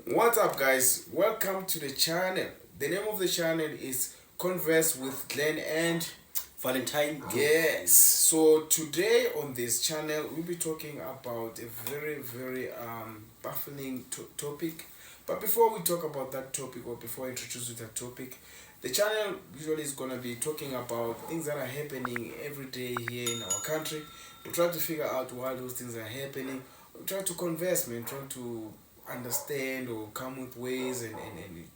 What's up, guys? Welcome to the channel. The name of the channel is Converse with Glenn and Valentine. yes. So today on this channel, we'll be talking about a very baffling topic. But before we talk about that topic, or before I introduce you that topic, the channel usually is gonna be talking about things that are happening every day here in our country. We try to figure out why those things are happening. We try to converse, man. Try to understand or come with ways and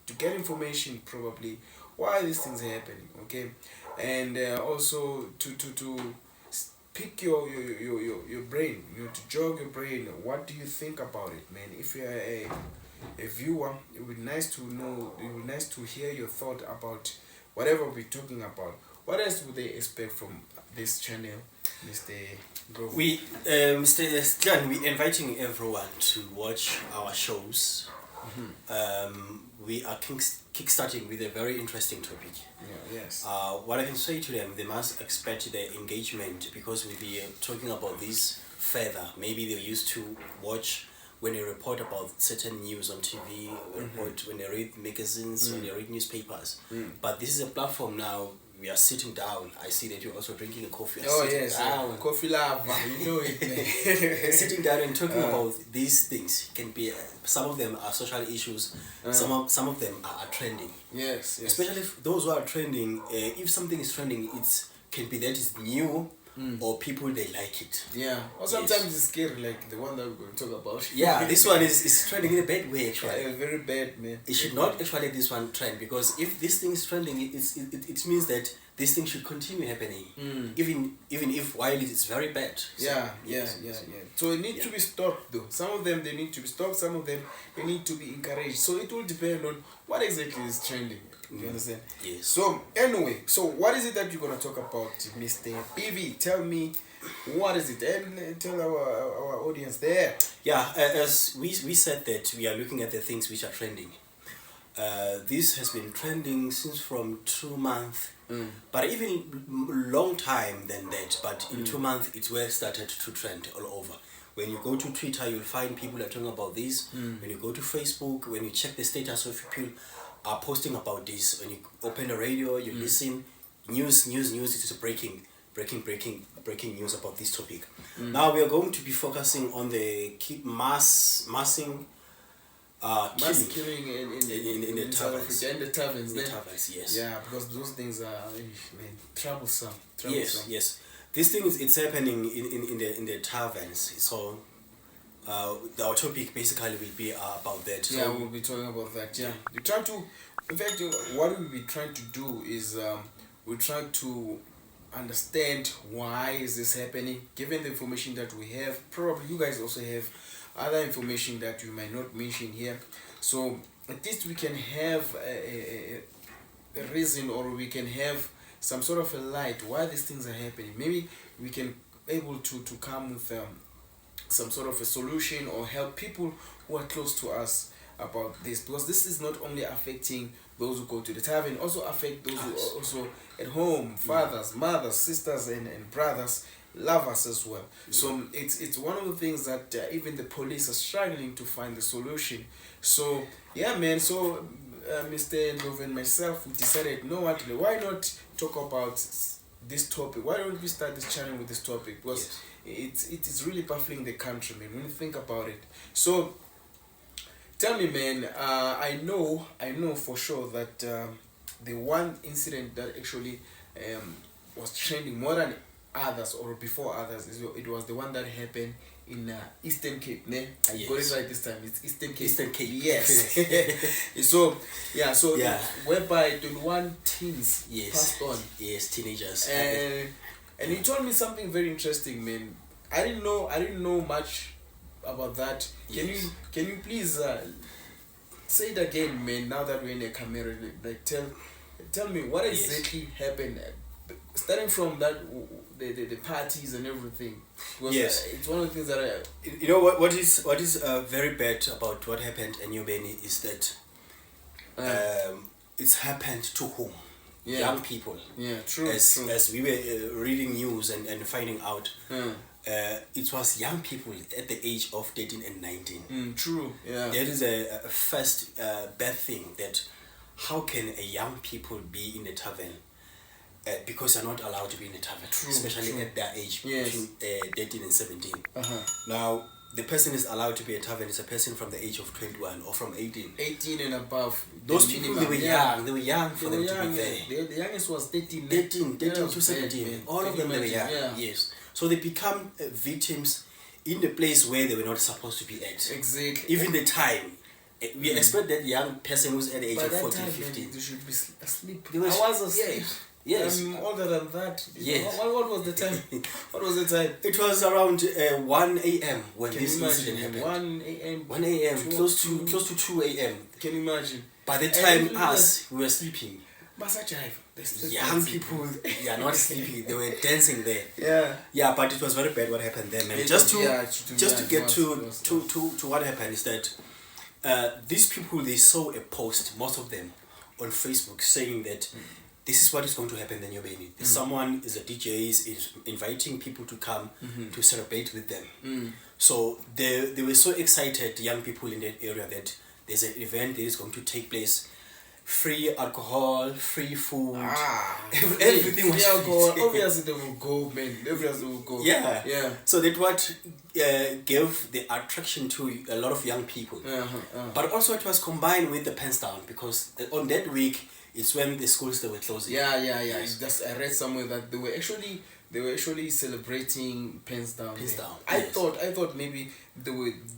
to get information probably why these things are happening, okay, and also to pick your brain, to jog your brain. What do you think about it, man? If you're a viewer, it would be nice to know, it would be nice to hear your thought about whatever we're talking about. What else would they expect from this channel, Mr. Grover? Mr. Glenn, we're inviting everyone to watch our shows. We are kickstarting with a very interesting topic. Yeah, yes. What I can say to them, they must expect the engagement because we'll be talking about this further. Maybe they used to watch when they report about certain news on TV, report when they read magazines, when they read newspapers. But this is a platform now. We are sitting down. I see that you're also drinking a coffee. Coffee lover, you know it, man. Sitting down and talking about these things can be some of them are social issues, some of them are trending. Yes. Especially if those who are trending. If something is trending, it can be that it's new or people they like it. Yeah. Or sometimes it's scary, like the one that we're going to talk about. Yeah, this one is trending in a bad way actually. Yeah, very bad, man. It should not actually this one trend because if this thing is trending, it means that this thing should continue happening, even if while it is very bad. So, Yeah. So it needs to be stopped though. Some of them they need to be stopped. Some of them they need to be encouraged. So it will depend on what exactly is trending. You understand? Yes. So anyway, so what is it that you're gonna talk about, Mr. PV? Tell me, what is it, and tell our audience there. Yeah, as we said that we are looking at the things which are trending. This has been trending since from 2 months, but even long time than that. But in 2 months, it's where it started to trend all over. When you go to Twitter, you'll find people are talking about this. When you go to Facebook, when you check the status of people are posting about this. When you open the radio, you listen, news. It is breaking news about this topic. Now we are going to be focusing on the massing killing in the South taverns. Africa, in the taverns. In the taverns, yes. Yeah, because those things are troublesome. Yes. This thing it's happening in the taverns. So our topic basically will be about that. So, Yeah, we'll be talking about that. Yeah, we try to. In fact, what we'll be trying to do is we try to understand why is this happening. Given the information that we have, probably you guys also have other information that you might not mention here. So at least we can have a reason, or we can have some sort of a light why these things are happening. Maybe we can able to come with some sort of a solution or help people who are close to us about this, because this is not only affecting those who go to the tavern, also affect those who are also at home, fathers, mothers, sisters, and brothers, lovers as well. So it's one of the things that even the police are struggling to find the solution. So yeah, man. So Mr. Ndov and myself, we decided, you know what, why not talk about this topic? Why don't we start this channel with this topic? Because it is really baffling the country, man, when you think about it. So tell me, man, I know for sure that the one incident that actually was trending more than others, or before others, it was the one that happened in Eastern Cape, ne? I got it right this time. It's Eastern Cape. Eastern Cape. Yes. Whereby 21 teens passed on. Yes, teenagers. And you told me something very interesting, man. I didn't know much about that. Can you please say it again, man? Now that we're in the camera, like tell me what exactly happened, starting from that the parties and everything. Because it's one of the things that you know what is very bad about what happened in Nyobeni is that it's happened to whom? Young people. Yeah, true. As we were reading news and finding out, it was young people at the age of 13 and 19. True. Yeah. That is a first bad thing, that how can a young people be in a tavern because they're not allowed to be in a tavern, especially at their age, between 13 and 17. Now, the person is allowed to be a tavern is a person from the age of 21 or from 18. 18 and above. Those people, they were young. They were young for them to be there. The youngest was 13. 13 to 17. All of them, they were young. Yes. So they become victims in the place where they were not supposed to be at. Exactly. Even the time. We expect that young person who's at the age of 14, 15. They should be asleep. They were, I was asleep. Yes. I'm older than that. Yes. What was the time? What was the time? It was around 1 a.m. when Can this you incident imagine? happened. 1 a.m. 1 a.m. Close to 2 a.m. Can you imagine? By the time we were sleeping. Massacres. Young people, they are not sleeping. They were dancing there. Yeah. Yeah, but it was very bad what happened there, man. Just to get to what happened is that these people, they saw a post, most of them, on Facebook saying that this is what is going to happen in Nyobeni. Someone is a DJ is inviting people to come to celebrate with them. So they were so excited, young people in that area, that there's an event that is going to take place. Free alcohol, free food, everything was free. Obviously they will go, man. Obviously they will go. Yeah. So that's what gave the attraction to a lot of young people. But also it was combined with the pens down, because on that week it's when the schools they were closing. Yeah. Just I read somewhere that they were actually celebrating pens down. I thought maybe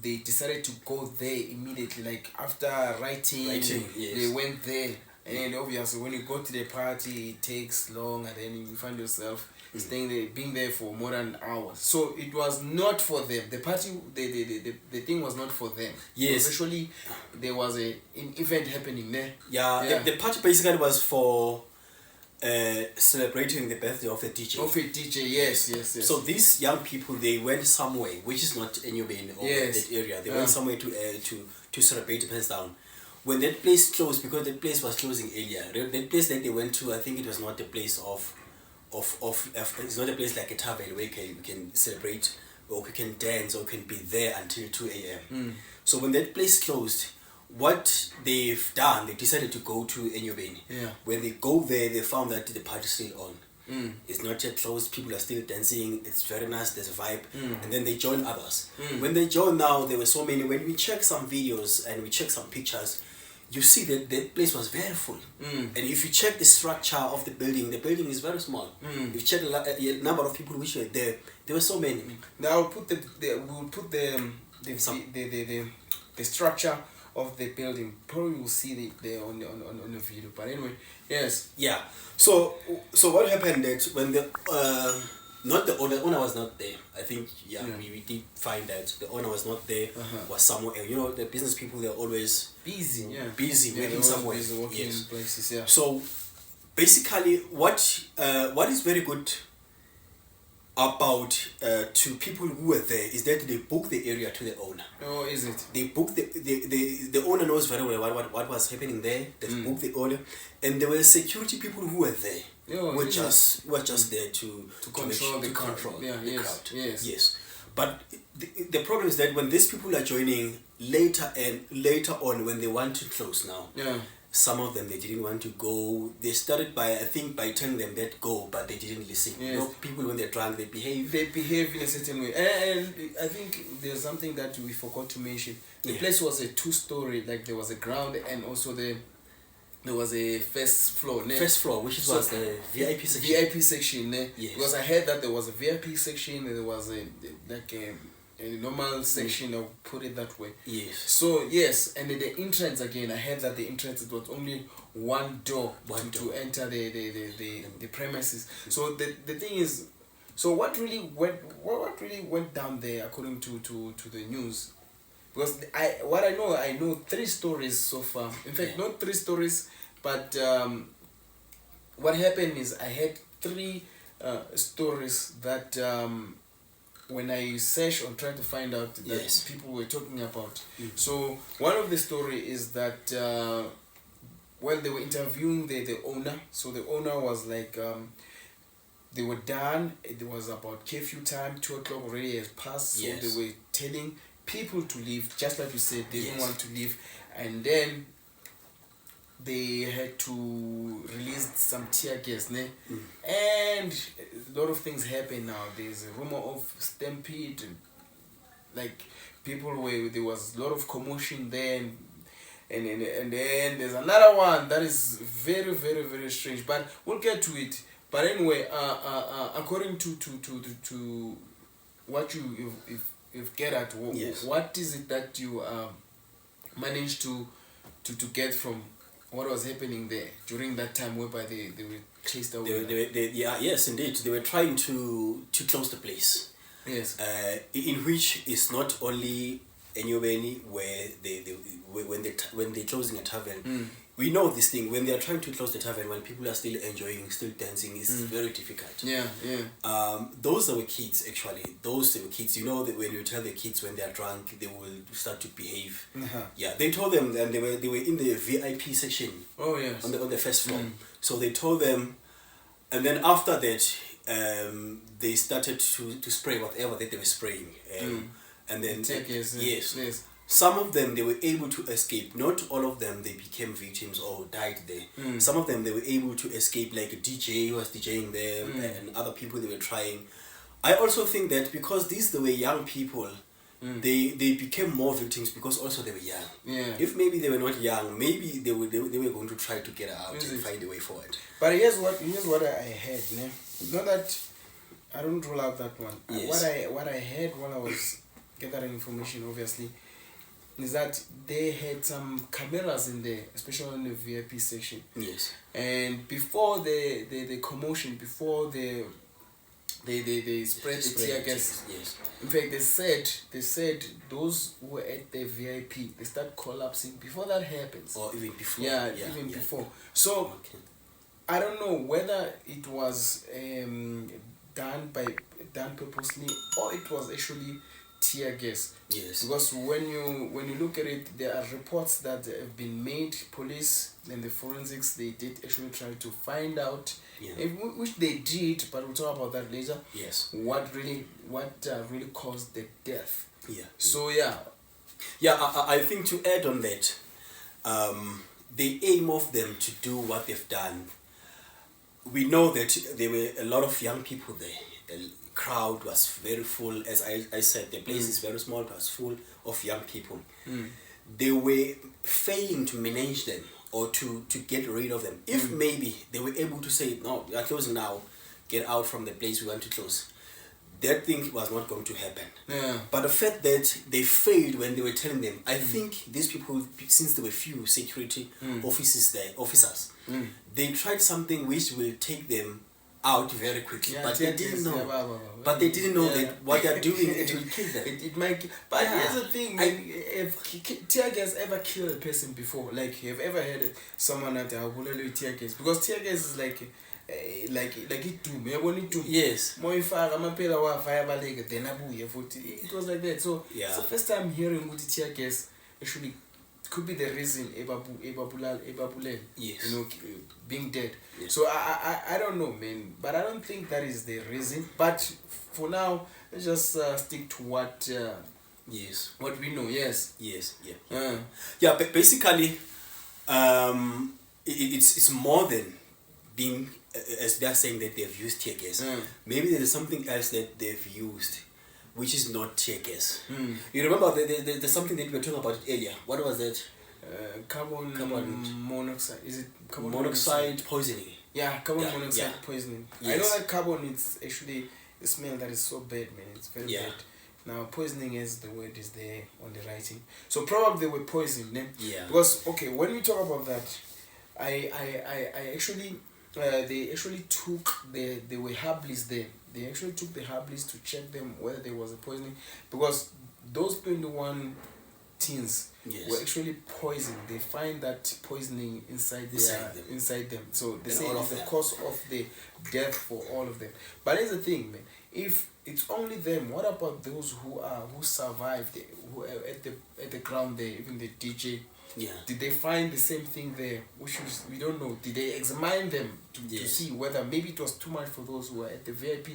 they decided to go there immediately, like after writing they went there. And obviously when you go to the party it takes long, and then you find yourself staying there, being there for more than hours. So it was not for them. The party, the thing was not for them. Yes. Actually, there was an event happening there. The party basically was for celebrating the birthday of the DJ. Yes. So these young people, they went somewhere which is not Enyobeni or that area. They went somewhere to celebrate the pens down. When that place closed, because that place was closing earlier, that place that they went to, I think it was not a place of it's not a place like a tavern where you can celebrate or you can dance or you can be there until 2 a.m. So when that place closed, what they've done, they decided to go to Enyobeni. When they go there, they found that the party is still on. It's not yet closed, people are still dancing, it's very nice, there's a vibe. And then they join others. When they join now, there were so many. When we check some videos and we check some pictures, you see that the place was very full. And if you check the structure of the building is very small. If you check the number of people which were there were so many. Now we'll put the structure of the building. Probably will see there on the video. But anyway, yes. Yeah. So what happened that when the the owner was not there. I think we did find that the owner was not there. Was somewhere. You know, the business people, they're always busy. Busy working somewhere. Busy working in places. Yeah. So basically, what is very good about to people who were there is that they book the area to the owner. Oh, is it? They book the owner knows very well what was happening there. They booked the owner, and there were security people who were there. Were just there to control the crowd. Yes. But the problem is that when these people are joining later on, when they want to close now, some of them, they didn't want to go. They started by telling them that go, but they didn't listen. You know, people when they're drunk, they behave in a certain way. And I think there's something that we forgot to mention. The place was a 2-story, like there was a ground and also there was a first floor, which was the VIP section. Yes. Because I heard that there was a VIP section and there was a normal section, I'll put it that way. Yes. So yes, and the entrance again, I heard that the entrance, it was only one door to enter the premises. So the thing is, so what really went down there according to the news? Because I know 3 stories so far. In fact, not 3 stories, but what happened is I had 3 stories that when I searched on trying to find out that people were talking about. So one of the story is that they were interviewing the owner. So the owner was like they were done. It was about curfew time. 2 o'clock already has passed. So Yes. they were telling people to leave, just like you said. They didn't Yes. want to leave, and then they had to release some tear gas, ne? And a lot of things happen now. There's a rumor of stampede, like people were, there was a lot of commotion there, and then there's another one that is very, very, very strange, but we'll get to it. But anyway, according to what you've get at, Yes. what is it that you managed to get from what was happening there during that time whereby they were chased away? Yes, indeed. They were trying to close the place. Yes. In which is not only Enyobeni where when they're closing a tavern. We know this thing, when they are trying to close the tavern, when people are still enjoying, still dancing, it's very difficult. Yeah, yeah. Those are the kids, actually. Those are the kids. You know that when you tell the kids when they are drunk, they will start to behave. Yeah, they told them, and they were in the VIP section. Oh yes. On the first floor. So they told them, and then after that, they started to spray whatever that they were spraying. And then yes. Some of them, they were able to escape. Not all of them, they became victims or died there. Some of them, they were able to escape, like a DJ who was DJing there, and other people they were trying. I also think that because these they were young people, they became more victims because also they were young. Yeah. If maybe they were not young, maybe they were going to try to get out and find a way forward. But here's what I heard, ne? Not that I don't rule out that one. Yes. What I heard while I was gathering information, obviously, is that they had some cameras in there, especially in the VIP section. Yes. And before the commotion, before they spread the tear gas. Yes. In fact, they said those who were at the VIP, they start collapsing before that happens. Or even before. Yeah, even before. So I don't know whether it was done purposely or it was actually tear gas. Yes. Because when you look at it, there are reports that have been made. Police and the forensics, they did actually try to find out, which they did, but we'll talk about that later. Yes. What really caused the death? Yeah. So yeah. Yeah, I think to add on that, the aim of them to do what they've done. We know that there were a lot of young people there. The crowd was very full. As I said, the place is very small. It was full of young people. They were failing to manage them or to get rid of them. If maybe they were able to say, no, we are closing now, get out from the place we want to close, that thing was not going to happen. Yeah. But the fact that they failed when they were telling them, I think these people, since there were few security officers, they tried something which will take them out very quickly. But they didn't know. But they didn't know that what they are doing, it will kill them. It might. But here's the thing, man. Have tear gas ever killed a person before? Like, have ever heard someone at a tear gas? Because tear gas is like it do. Yes. It was like that. So it's the first time hearing with tear gas actually could be the reason yes. being dead. Yes. So I don't know, man, but I don't think that is the reason. But for now, let's just stick to what what we know. Yes. But basically, it's more than being, as they're saying that they've used tear gas. Maybe there's something else that they've used, which is not tear gas. You remember there's something that we were talking about earlier. What was that? Carbon monoxide. Is it carbon monoxide poisoning? Yeah, carbon monoxide poisoning. Yes. I know that carbon is actually a smell that is so bad, man. It's very bad. Now, poisoning is the word is there on the writing. So probably they were poisoned. Because when we talk about that, I actually they actually took they were herbalists there. They actually took the herbalists to check them whether there was a poisoning, because those 21 teens were actually poisoned. They find that poisoning inside them. So they say it's the cause of the death for all of them. But here's the thing, man. If it's only them, what about those who survived, who are at the ground there, even the DJ? Yeah. Did they find the same thing there? We don't know. Did they examine them to see whether maybe it was too much for those who were at the VIP,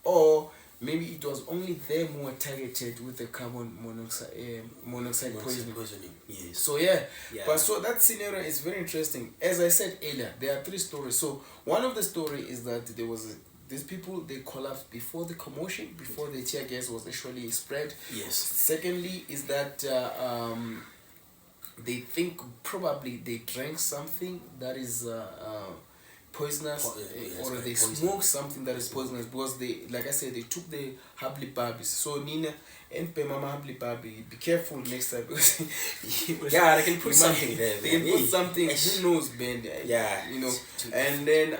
or maybe it was only them who were targeted with the carbon monoxide poisoning. Yes. So yeah, but so that scenario is very interesting. As I said earlier, there are 3 stories. So one of the story is that there was these people, they collapsed before the commotion, before the tear gas was actually spread. Yes. Secondly is that they think probably they drank something that is poisonous, or they smoked something that is poisonous, because they, like I said, they took the habli babis. So Nina and Mama habli babi, be careful next time, because they can put something there. They can put something. Who knows, man? Yeah, you know. And then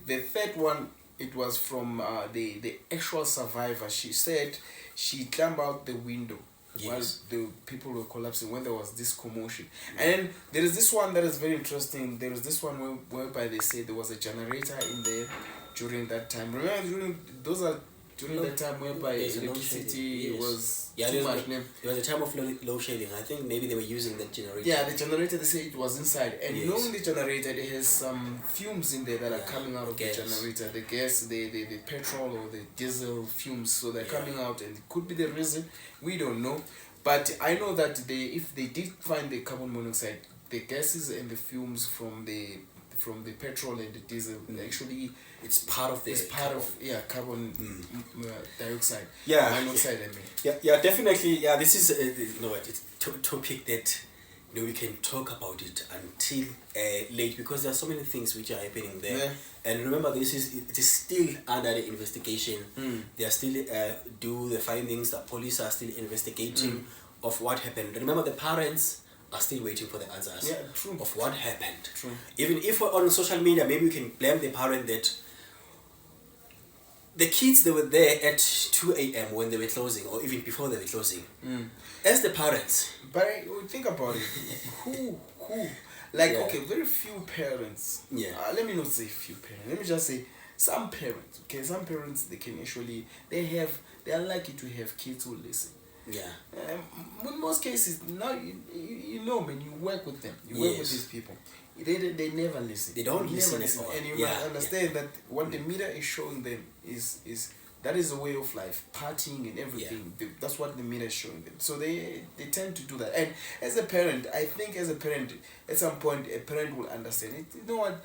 the third one, it was from the actual survivor. She said she climbed out the window. While the people were collapsing, when there was this commotion. And there is this one that is very interesting. There is this one whereby they say there was a generator in there during that time. Remember, during that time whereby electricity was too much. There was a time of load shedding. I think maybe they were using the generator. Yeah, the generator, they say it was inside. And knowing the generator, it has some fumes in there that are coming out of the generator. The gas, the petrol or the diesel fumes. So they're coming out, and it could be the reason. We don't know. But I know that if they did find the carbon monoxide, the gases and the fumes from the petrol and the diesel, actually it's part of carbon dioxide. Monoxide, I mean. Yeah, definitely. Yeah, this is it's a topic that we can talk about it until late, because there are so many things which are happening there. Yeah. And remember, it is still under the investigation. They are still do the findings. The police are still investigating of what happened. Remember, the parents are still waiting for the answers of what happened. True. Even if on social media, maybe we can blame the parent that the kids, they were there at 2 a.m. when they were closing, or even before they were closing. As the parents. But think about it. Who? Like, okay, very few parents. Yeah. Let me not say few parents. Let me just say some parents. Okay, some parents, they can actually, they are lucky to have kids who listen. Yeah. In most cases, now you know, man, you work with them. You work with these people. They never listen. They don't listen at all. And you must understand that what the media is showing them is that is a way of life, partying and everything. That's what the media is showing them. So they tend to do that. And as a parent, I think at some point, a parent will understand it. You know what?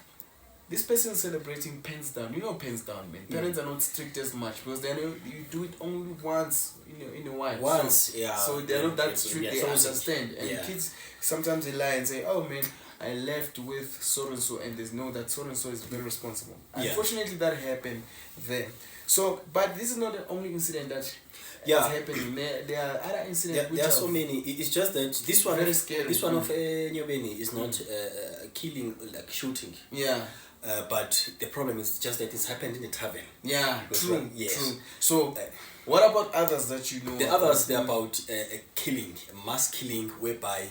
This person is celebrating pens down. You know pens down, man. Parents are not strict as much, because they know you do it only once in a while. So they're not that strict. They understand. And kids sometimes they lie and say, "Oh man, I left with so and so," and they know that so and so is very responsible. Unfortunately, that happened there. So, but this is not the only incident that is happening. There are other incidents. There are so many. It's just that this one, very scary. This one of Nyobeni is not killing, like shooting. Yeah. But the problem is just that it's happened in a tavern. Yeah, true. So, what about others that you know? The others, they're about a killing, a mass killing, whereby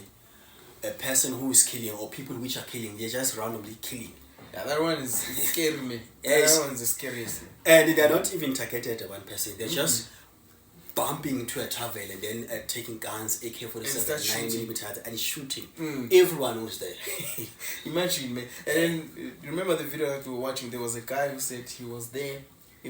a person who is killing, or people which are killing, they're just randomly killing. Yeah, that one is scary, man. That one is the scariest. And they're not even targeted at one person. They're just bumping into a tavern and then taking guns, AK-47, 9mm, and shooting. Everyone who's there. Imagine, man. And then remember the video that we were watching? There was a guy who said he was there,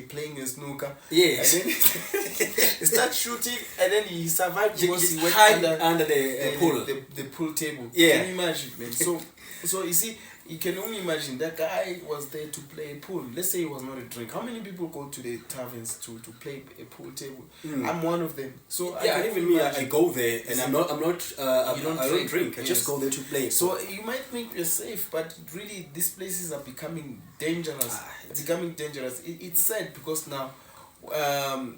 playing a snooker. Yes. And then he started shooting, and then he survived because he went under the pool. The pool table. Yeah. Can you imagine, man? So you see, you can only imagine that guy was there to play pool. Let's say it was not a drink. How many people go to the taverns to play a pool table? I'm one of them. So yeah, even me, I go there and I don't drink. I just go there to play. So you might think you're safe, but really these places are becoming dangerous. It's becoming dangerous. It's sad because now,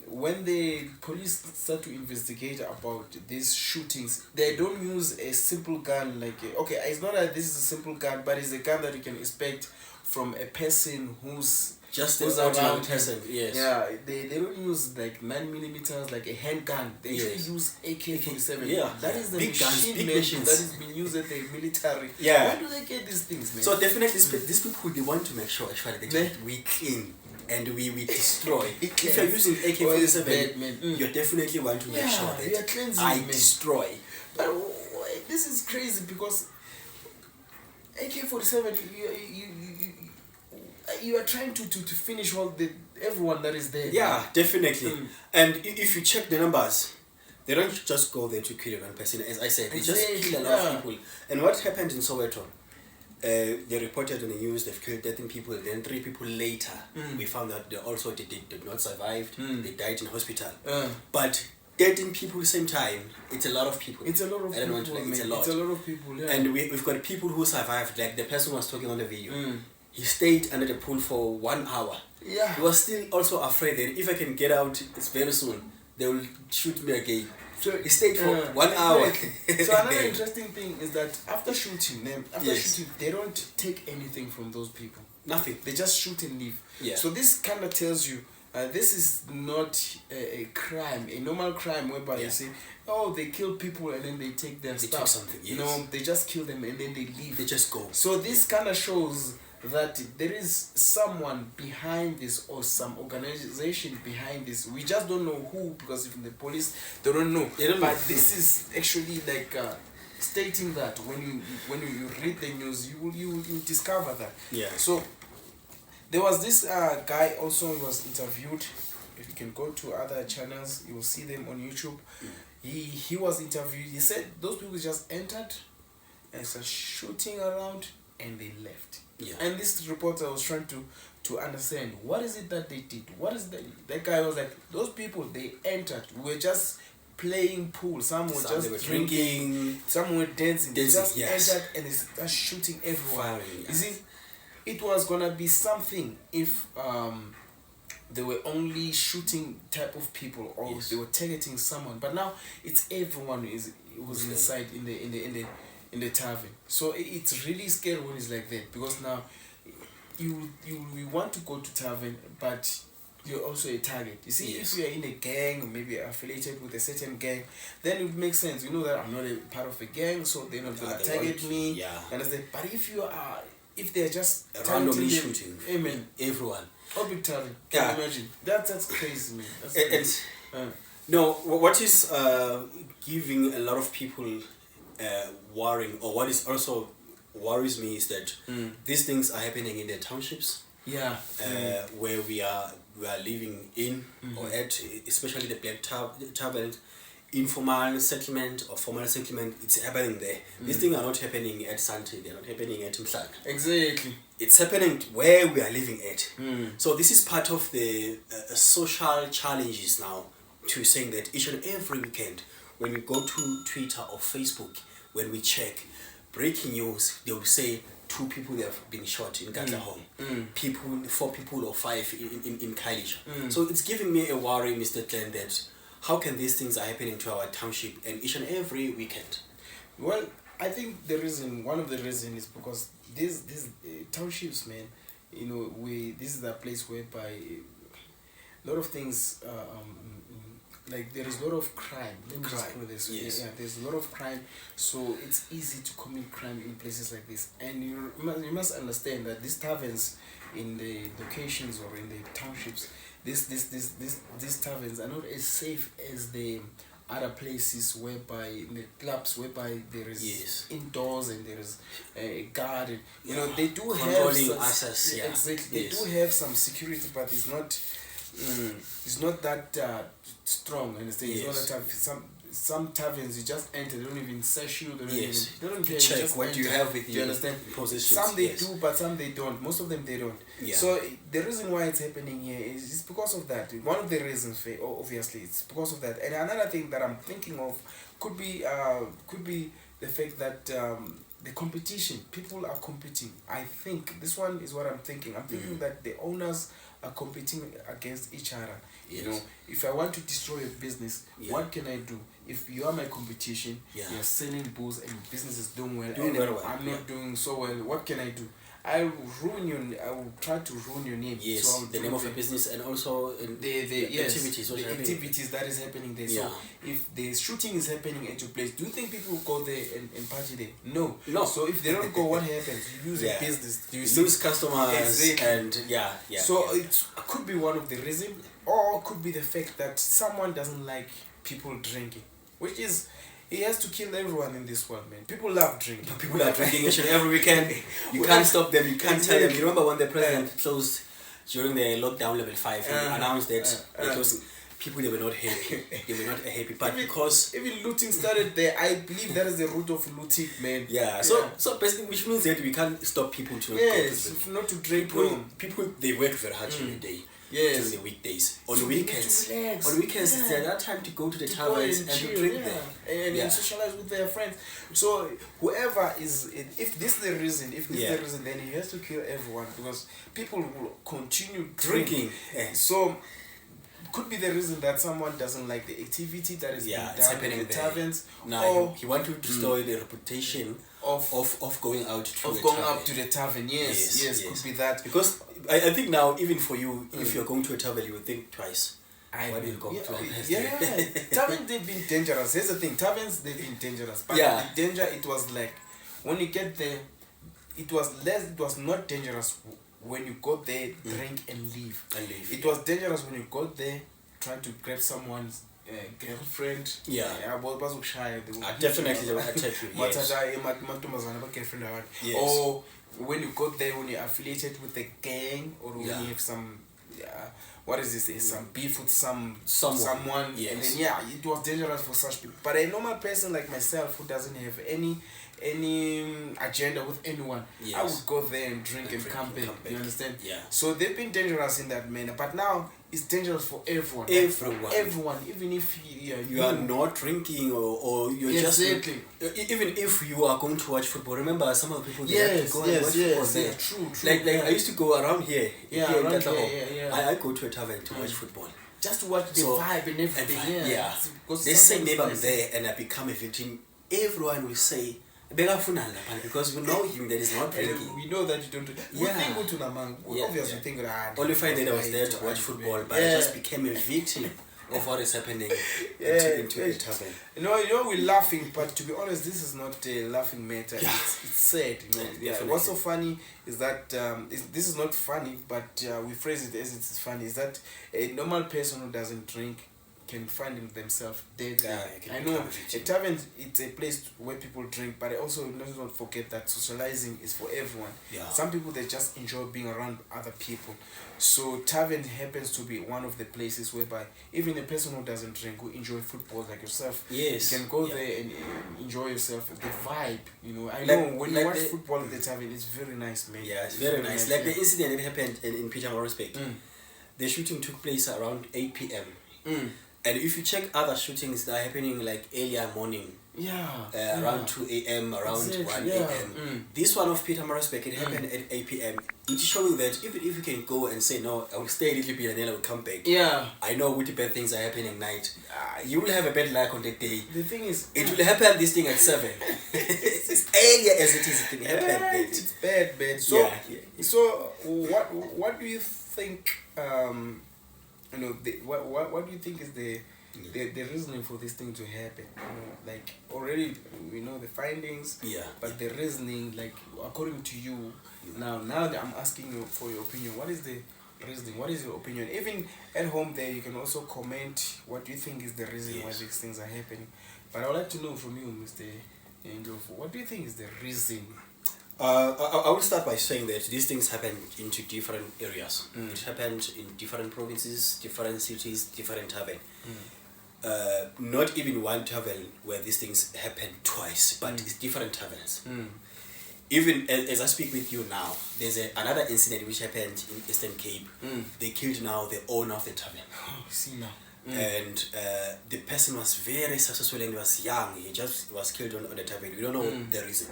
when the police start to investigate about these shootings, they don't use a simple gun like it's not that this is a simple gun, but it's a gun that you can expect from a person who's around person. Yes. Yeah, they don't use like 9mm, like a handgun. They usually use AK-47. Yeah, that is the big machine guns, big machines that is being used at the military. Yeah. Where do they get these things, man? So definitely, these people, they want to make sure actually that we clean and we destroy. If you're using AK-47, you definitely want to make sure that I destroy. But this is crazy because AK-47, you are trying to finish everyone that is there. Yeah, definitely. And if you check the numbers, they don't just go there to kill one person. As I said, they just kill a lot of people. And what happened in Soweto? They reported on the news they've killed 13 people. Then 3 people later, we found out they did not survive. They died in hospital. But 13 people same time, it's a lot of people. It's a lot of people. I don't want to, it's a lot. It's a lot of people, yeah. And we've got people who survived. Like the person was talking on the video. He stayed under the pool for 1 hour. Yeah. He was still also afraid that if I can get out, it's very soon, they will shoot me again. So he stayed for 1 hour. So another interesting thing is that after shooting them, they don't take anything from those people. Nothing. They just shoot and leave. Yeah. So this kind of tells you this is not a crime, a normal crime whereby you say, oh, they kill people and then they take their stuff. Take something. Yes. No, they just kill them and then they leave. They just go. So this kind of shows that there is someone behind this or some organization behind this. We just don't know who, because even the police, they don't know. But this is actually like stating that when you read the news, you will discover that. Yeah. So there was this guy also who was interviewed. If you can go to other channels, you will see them on YouTube. He was interviewed. He said those people just entered and started shooting around and they left. Yeah. And this reporter was trying to understand what is it that they did. What is that guy was like, those people, they entered. We were just playing pool. Some were just drinking. Some were dancing. They just entered and they started shooting everyone. You see, it was gonna be something if they were only shooting type of people or they were targeting someone. But now it's everyone was inside in the tavern. So it's really scary when it's like that, because now you want to go to tavern, but you're also a target. You see, if you are in a gang or maybe affiliated with a certain gang, then it makes sense. You know that I'm not a part of a gang, so they're not gonna target me. Yeah. Understand? But if they're just randomly shooting, everyone. Oh, big target. Can you imagine? That's crazy, man. That's crazy. No, what is giving a lot of people worrying, or what is also worries me, is that these things are happening in the townships. Yeah. Where we are living in or at, especially the black taverns, informal settlement or formal settlement. It's happening there. These things are not happening at Sante. They're not happening at Mhlanga. Exactly. It's happening where we are living at. So this is part of the social challenges now, to saying that each and every weekend, when we go to Twitter or Facebook, when we check breaking news, they will say 2 people have been shot in Katlehong. 4 people or 5 in Khayelitsha. So it's giving me a worry, Mr. Glenn, that how can these things are happening to our township and each and every weekend? Well, I think one of the reasons is because these townships, man, you know, this is a place whereby a lot of things like there is a lot of crime. Let me just put it this way. Yeah, there's a lot of crime, so it's easy to commit crime in places like this. And you must understand that these taverns in the locations or in the townships, these taverns are not as safe as the other places whereby in the clubs whereby there is indoors and there is a guard. And, you know, they do have some, access. Exactly. They do have some security, but it's not that strong. And it's not that some taverns you just enter, they don't even search you. They don't care. Check you just what enter. you have with you. Do you understand? Some they do, but some they don't. Most of them they don't. Yeah. So the reason why it's happening here is because of that. One of the reasons, obviously, it's because of that. And another thing that I'm thinking of could be the fact that the competition. People are competing. I think this one is what I'm thinking. I'm thinking that the owners are competing against each other. You know, if I want to destroy a business, what can I do? If you are my competition, you're selling booze and business is doing well, I'm not doing so well, what can I do? I will try to ruin your name. Yes, so the name of your business, and also the activities that is happening there. So if the shooting is happening at your place, do you think people will go there and party there? No. So if they don't go, what happens? You lose a business. You lose customers. And so it could be one of the reasons, or it could be the fact that someone doesn't like people drinking, which is he has to kill everyone in this world, man. People love drinking. People are drinking each and every weekend. You can't stop them. You can't tell them. You remember when the president closed during the lockdown level 5 and announced that they closed. People, they were not happy. They were not happy, but because even looting started there, I believe that is the root of looting, man. Yeah. So basically, which means that we can't stop people to not to drink. People they work very hard during the day. Yes. During the weekdays. On So weekends. On weekends, it's their time to go to the taverns and to drink there. And socialize with their friends. So whoever is, if this is the reason, then he has to kill everyone because people will continue drinking. So could be the reason that someone doesn't like the activity that is being done in the taverns. Now he want to destroy the reputation of going out to the tavern. Yes, could be that. Because I think now even for you, if you're going to a tavern, you would think twice. Why do you go to taverns? They've been dangerous. Here's the thing: taverns, they've been dangerous. But the danger, it was like when you get there, it was not dangerous. When you go there, drink and leave. It was dangerous when you got there, trying to grab someone's girlfriend. Definitely they will attack you. Or when you got there, when you're affiliated with a gang, or when you have some what is this? Some beef with someone. And then it was dangerous for such people. But a normal person like myself who doesn't have any agenda with anyone, I would go there and drink and come back. You understand? So they've been dangerous in that manner, but now it's dangerous for everyone. Everyone, even if you are not drinking or you're just even if you are going to watch football. Remember, some of the people have to go and watch football there. True. Like I used to go around here. I go to a tavern to watch football. Just to watch the vibe and everything. They say maybe I'm there and I become a victim. Everyone will say, because we know him that is not drinking. We know that you don't. We obviously think that. Only find that I was there to watch football, but I just became a victim of what is happening into a tavern. You know, we're laughing, but to be honest, this is not a laughing matter. It's sad. What's so funny is that this is not funny, but we phrase it as it's funny. Is that a normal person who doesn't drink can find themselves dead. I know a tavern, it's a place where people drink, but I also don't forget that socializing is for everyone. Some people, they just enjoy being around other people. So tavern happens to be one of the places whereby even a person who doesn't drink, who enjoy football like yourself, you can go there and enjoy yourself. The vibe, I know when you watch football at the tavern, it's very nice, man. It's very nice. Like the incident that happened in Petermaritzburg respect, the shooting took place around 8 p.m. And if you check other shootings that are happening like earlier morning, around 2 a.m., around 1 a.m. This one of Petermaritzburg, it happened at 8 p.m. It's showing that even if you can go and say, no, I will stay a little bit and then I will come back. I know what the bad things are happening at night. You will have a bad luck on that day. The thing is, it will happen this thing at 7. As early as it is, it can happen. It's bad. So what do you think? What do you think is the reasoning for this thing to happen? Like already we know the findings, but the reasoning, like according to you, now that I'm asking you for your opinion, what is the reasoning? What is your opinion? Even at home there, you can also comment what you think is the reason why these things are happening. But I would like to know from you, Mr. Angel, what do you think is the reason? I will start by saying that these things happen into different areas. It happened in different provinces, different cities, different taverns. Not even one tavern where these things happen twice, but it's different taverns. Even as I speak with you now, there's another incident which happened in Eastern Cape. They killed now the owner of the tavern. See now. And the person was very successful and was young. He just was killed on the tavern. We don't know the reason.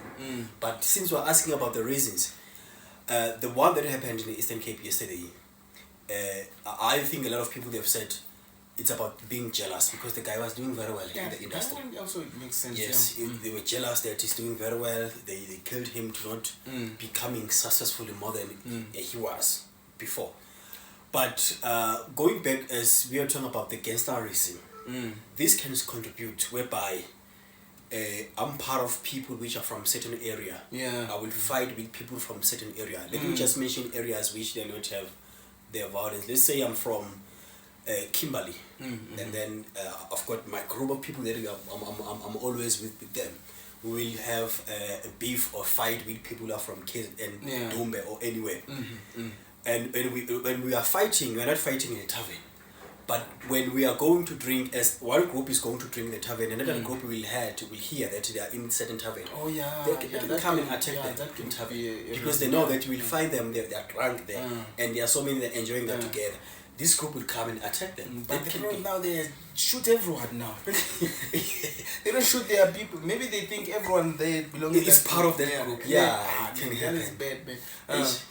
But since we're asking about the reasons, the one that happened in the Eastern Cape yesterday, I think a lot of people, they've said it's about being jealous because the guy was doing very well in the industry. That also makes sense. Yes, they were jealous that he's doing very well. They killed him to not becoming successful more than he was before. But going back, as we are talking about the gangsterism, this can contribute whereby I'm part of people which are from certain area. I will fight with people from certain area. Let me just mention areas which they don't have their violence. Let's say I'm from Kimberly, and then I've got my group of people that I'm always with them. We will have a beef or fight with people who are from KZN, Dumbe or anywhere. And when we are fighting, we're not fighting in a tavern. But when we are going to drink, as one group is going to drink in the tavern, another group will hear that they are in certain tavern. Oh yeah, they can come and attack them in tavern because they know that you will find them there. They are drunk there, and there are so many that are enjoying that together. This group will come and attack them. But now they shoot everyone now. They don't shoot their people. Maybe they think everyone there belongs. It's part of that group. Yeah, it can happen. That is bad, man.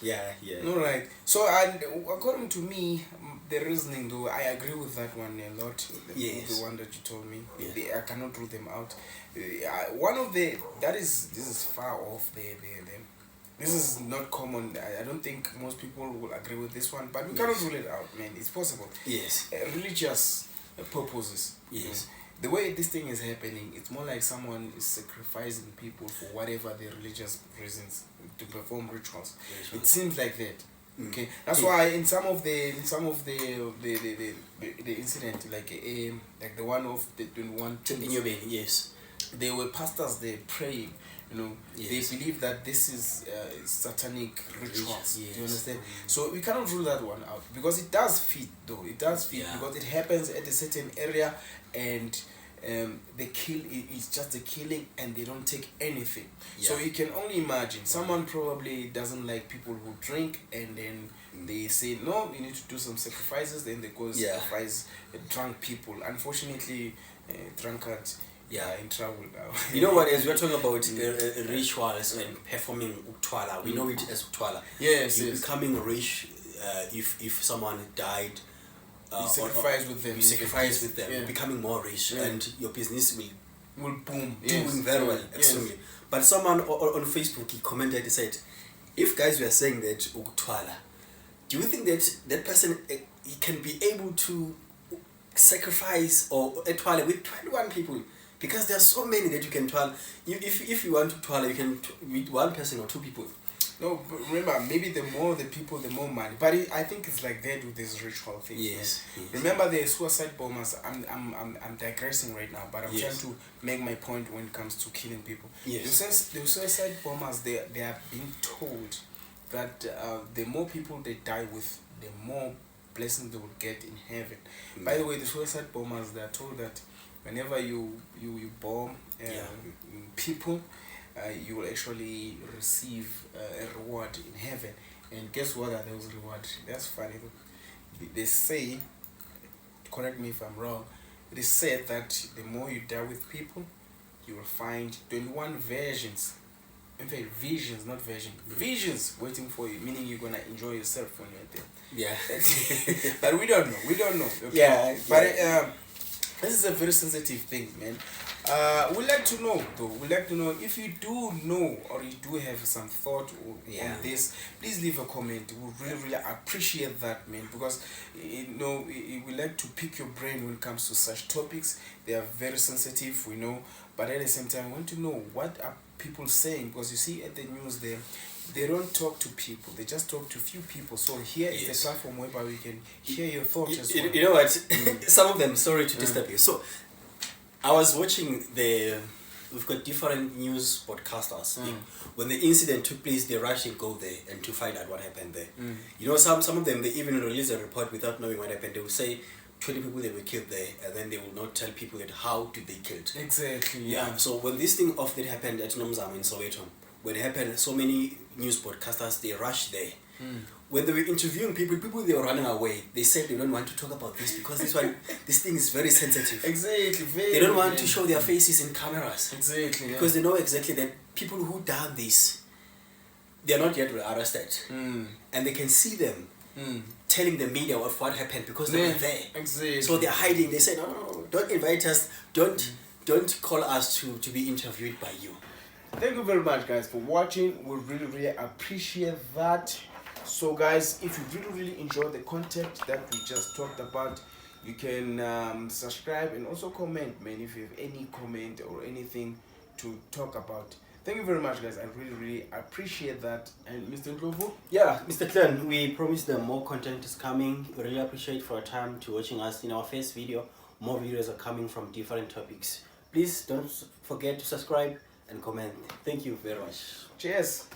Yeah. All right. So, and according to me, the reasoning though, I agree with that one a lot. Yes. The one that you told me. Yeah. I cannot rule them out. One of the this is far off the this is not common. I don't think most people will agree with this one, but we cannot rule it out, man. It's possible. Yes. Religious purposes. Yes. The way this thing is happening, it's more like someone is sacrificing people for whatever their religious reasons to perform rituals. It seems like that. Okay, that's why in some of the incident, like the one of the 21 yes, there were pastors there praying. Yes. They believe that this is satanic rituals. Yes. Do you understand? So we cannot rule that one out because it does fit, though. It does fit because it happens at a certain area, and the kill is just a killing, and they don't take anything. So you can only imagine someone probably doesn't like people who drink, and then they say no, you need to do some sacrifices. Then they go sacrifice drunk people. Unfortunately, drunkards. In trouble now. You know what? As we're talking about rituals and performing uktwala, we know it as uktwala. Yes, you're becoming rich if someone died. You sacrifice with them. You sacrifice with them. You're becoming more rich, and your business will boom. Doing very well, extremely. But someone on Facebook, he commented, he said, "If guys were saying that uktwala, do you think that that person he can be able to sacrifice or twala with 21 people?" Because there are so many that you can twirl. If you want to twirl, you can with one person or two people. No, but remember, maybe the more the people, the more money. But I think it's like that with this ritual thing. Yes. Remember the suicide bombers. I'm digressing right now, but I'm trying to make my point when it comes to killing people. Yes. The suicide bombers, they are being told that the more people they die with, the more blessings they will get in heaven. By the way, the suicide bombers, they are told that whenever you bomb people, you will actually receive a reward in heaven. And guess what are those rewards? That's funny. They say, correct me if I'm wrong, it is said that the more you die with people, you will find 21 versions. In fact, visions, not version. Visions waiting for you, meaning you're going to enjoy yourself when you're there. Yeah. But we don't know. Okay? Yeah. But this is a very sensitive thing, man. We'd like to know, though. We'd like to know if you do know or you do have some thought on this. Please leave a comment. We really appreciate that, man. Because we like to pick your brain when it comes to such topics. They are very sensitive, we know. But at the same time, we want to know what are people saying, because you see at the news there, they don't talk to people, they just talk to few people. So here is the platform whereby we can hear your thoughts as well. You know what? Some of them, sorry to disturb you. So I was watching we've got different news broadcasters. When the incident took place, they rushed and go there and to find out what happened there. You know, some of them, they even release a report without knowing what happened. They will say 20 people they were killed there, and then they will not tell people that how did they killed. Exactly. Yeah. So when this thing of that happened at Nomzamo in Soweto, when it happened, so many news broadcasters, they rushed there. When they were interviewing people they were running away. They said they don't want to talk about this because this thing is very sensitive. Exactly. They don't want to show their faces in cameras. Exactly. Because they know exactly that people who done this, they are not yet arrested. And they can see them telling the media of what happened because they were there. Exactly. So they're hiding. They say, no, don't invite us. Don't call us to be interviewed by you. Thank you very much, guys, for watching. We really appreciate that. So guys, if you really enjoy the content that we just talked about, you can subscribe and also comment, man, if you have any comment or anything to talk about. Thank you very much, guys. I really appreciate that. And Mr. Ndlovu? Yeah, Mr. Clan, we promise that more content is coming. We really appreciate for your time to watching us in our first video. More videos are coming from different topics. Please don't forget to subscribe and comment. Thank you very much. Cheers.